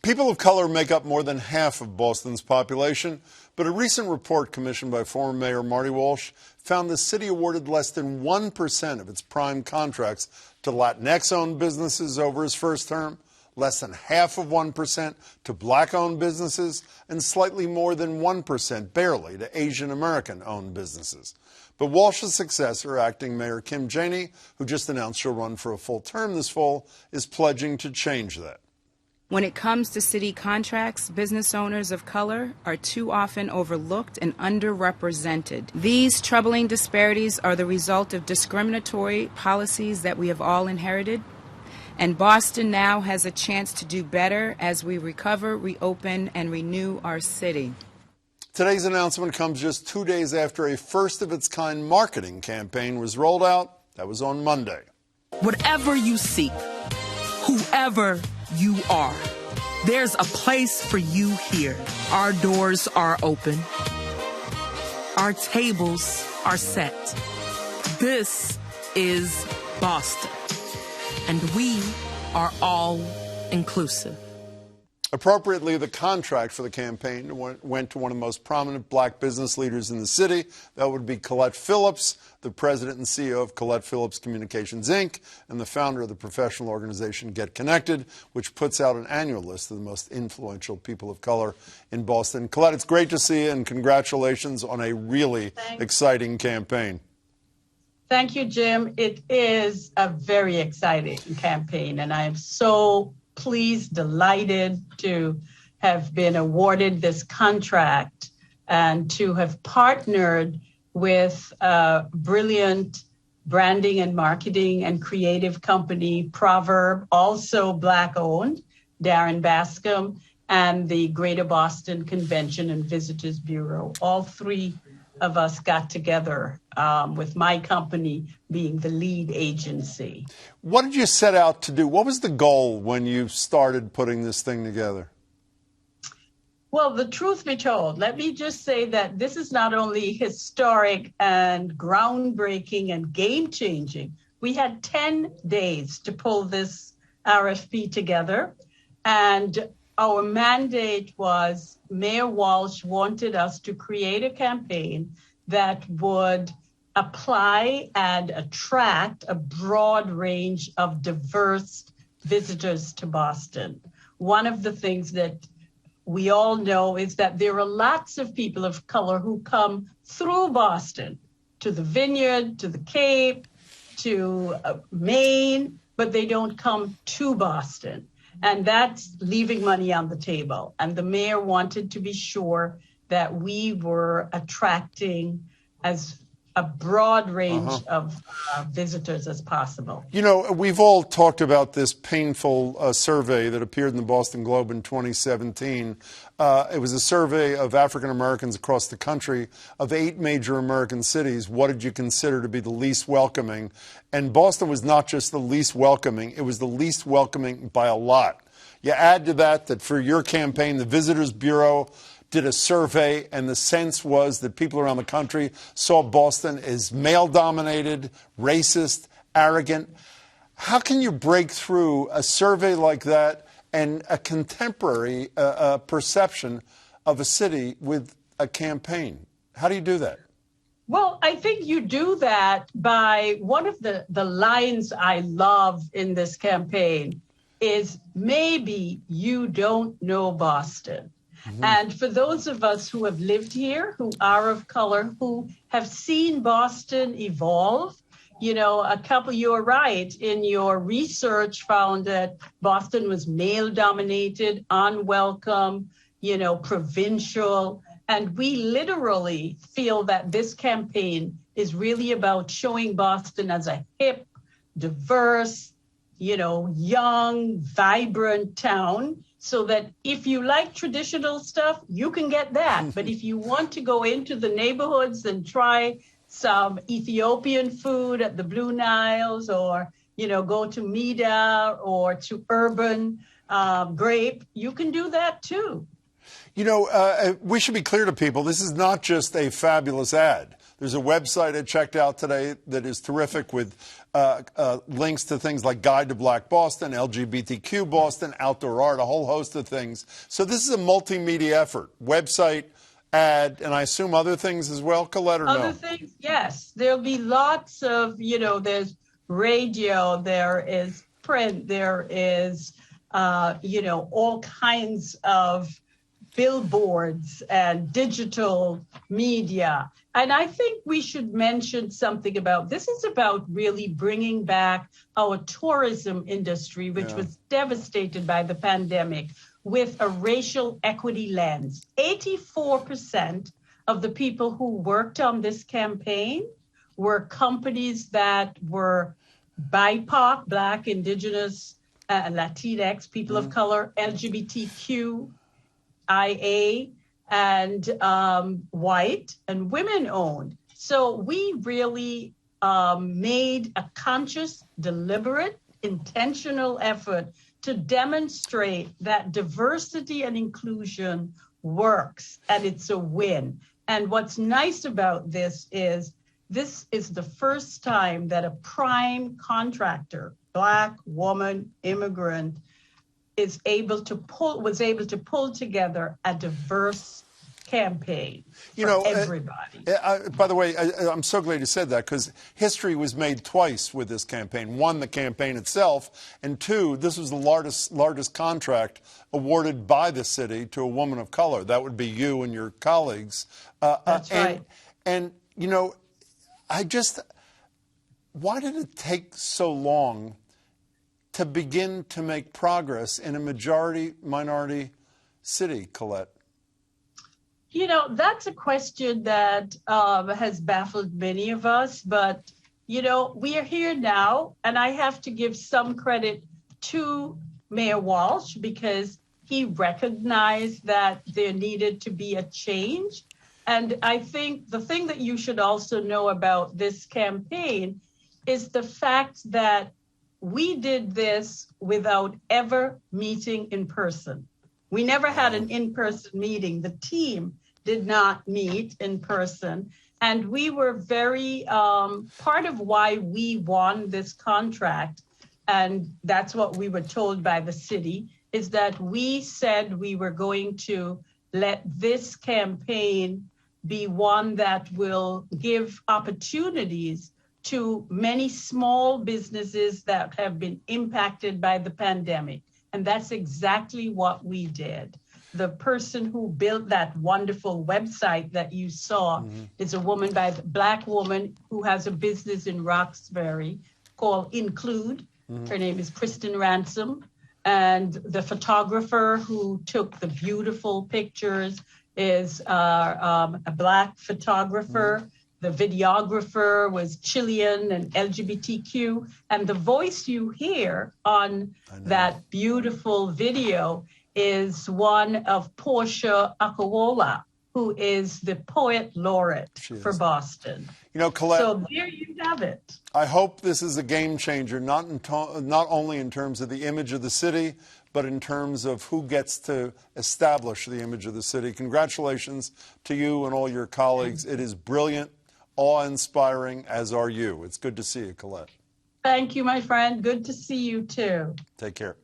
People of color make up more than half of Boston's population, but a recent report commissioned by former Mayor Marty Walsh found the city awarded less than 1% of its prime contracts to Latinx-owned businesses over his first term, less than half of 1% to black-owned businesses, and slightly more than 1%, barely, to Asian American-owned businesses. But Walsh's successor, acting Mayor Kim Janey, who just announced she'll run for a full term this fall, is pledging to change that. When it comes to city contracts, business owners of color are too often overlooked and underrepresented. These troubling disparities are the result of discriminatory policies that we have all inherited. And Boston now has a chance to do better as we recover, reopen, and renew our city. Today's announcement comes just 2 days after a first-of-its-kind marketing campaign was rolled out. That was on Monday. Whatever you seek, whoever you are, there's a place for you here. Our doors are open. Our tables are set. This is Boston, and we are all inclusive. Appropriately, the contract for the campaign went to one of the most prominent black business leaders in the city. That would be Colette Phillips, the president and CEO of Colette Phillips Communications, Inc., and the founder of the professional organization Get Connected, which puts out an annual list of the most influential people of color in Boston. Colette, it's great to see you, and congratulations on a really exciting campaign. Thank you, Jim. It is a very exciting campaign, and I am so pleased, delighted to have been awarded this contract and to have partnered with a brilliant branding and marketing and creative company, Proverb, also Black-owned, Darren Bascom, and the Greater Boston Convention and Visitors Bureau. All three of us got together with my company being the lead agency. What did you set out to do? What was the goal when you started putting this thing together? Well, the truth be told, let me just say that this is not only historic and groundbreaking and game-changing. We had 10 days to pull this RFP together, and our mandate was Mayor Walsh wanted us to create a campaign that would apply and attract a broad range of diverse visitors to Boston. One of the things that we all know is that there are lots of people of color who come through Boston to the Vineyard, to the Cape, to Maine, but they don't come to Boston. And that's leaving money on the table. And the mayor wanted to be sure that we were attracting as a broad range of visitors as possible. You know, we've all talked about this painful survey that appeared in the Boston Globe in 2017. It was a survey of African Americans across the country of 8 major American cities. What did you consider to be the least welcoming? And Boston was not just the least welcoming, it was the least welcoming by a lot. You add to that for your campaign, the Visitors Bureau did a survey, and the sense was that people around the country saw Boston as male-dominated, racist, arrogant. How can you break through a survey like that and a contemporary perception of a city with a campaign? How do you do that? Well, I think you do that by one of the lines I love in this campaign is maybe you don't know Boston. And for those of us who have lived here, who are of color, who have seen Boston evolve, you know, you're right, in your research found that Boston was male-dominated, unwelcome, you know, provincial. And we literally feel that this campaign is really about showing Boston as a hip, diverse, you know, young, vibrant town. So that if you like traditional stuff, you can get that. But if you want to go into the neighborhoods and try some Ethiopian food at the Blue Niles, or, you know, go to Mida or to Urban Grape, you can do that too. You know, we should be clear to people, this is not just a fabulous ad. There's a website I checked out today that is terrific with links to things like Guide to Black Boston, LGBTQ Boston, outdoor art, a whole host of things. So this is a multimedia effort. Website, ad, and I assume other things as well, Colette, or no? Other things, yes. There'll be lots of, there's radio, there is print, there is, all kinds of billboards and digital media. And I think we should mention something about this is about really bringing back our tourism industry, which was devastated by the pandemic, with a racial equity lens. 84% of the people who worked on this campaign were companies that were BIPOC, Black, Indigenous, Latinx, people of color, LGBTQIA, and white and women owned. So we really made a conscious, deliberate, intentional effort to demonstrate that diversity and inclusion works and it's a win. And what's nice about this is the first time that a prime contractor, Black woman, immigrant, was able to pull together a diverse campaign for everybody. By the way, I'm so glad you said that, because history was made twice with this campaign. One, the campaign itself, and two, this was the largest contract awarded by the city to a woman of color. That would be you and your colleagues. That's right. And, why did it take so long to begin to make progress in a majority-minority city, Colette? That's a question that has baffled many of us, but, we are here now, and I have to give some credit to Mayor Walsh because he recognized that there needed to be a change. And I think the thing that you should also know about this campaign is the fact that we did this without ever meeting in person. We never had an in-person meeting. The team did not meet in person. And we were very, part of why we won this contract, and that's what we were told by the city, is that we said we were going to let this campaign be one that will give opportunities to many small businesses that have been impacted by the pandemic. And that's exactly what we did. The person who built that wonderful website that you saw is a Black woman who has a business in Roxbury called Include. Her name is Kristen Ransom. And the photographer who took the beautiful pictures is a Black photographer. The videographer was Chilean and LGBTQ. And the voice you hear on that beautiful video is one of Portia Akawola, who is the poet laureate for Boston. Colette, so there you have it. I hope this is a game changer, not only in terms of the image of the city, but in terms of who gets to establish the image of the city. Congratulations to you and all your colleagues. It is brilliant, awe-inspiring, as are you. It's good to see you, Colette. Thank you, my friend. Good to see you, too. Take care.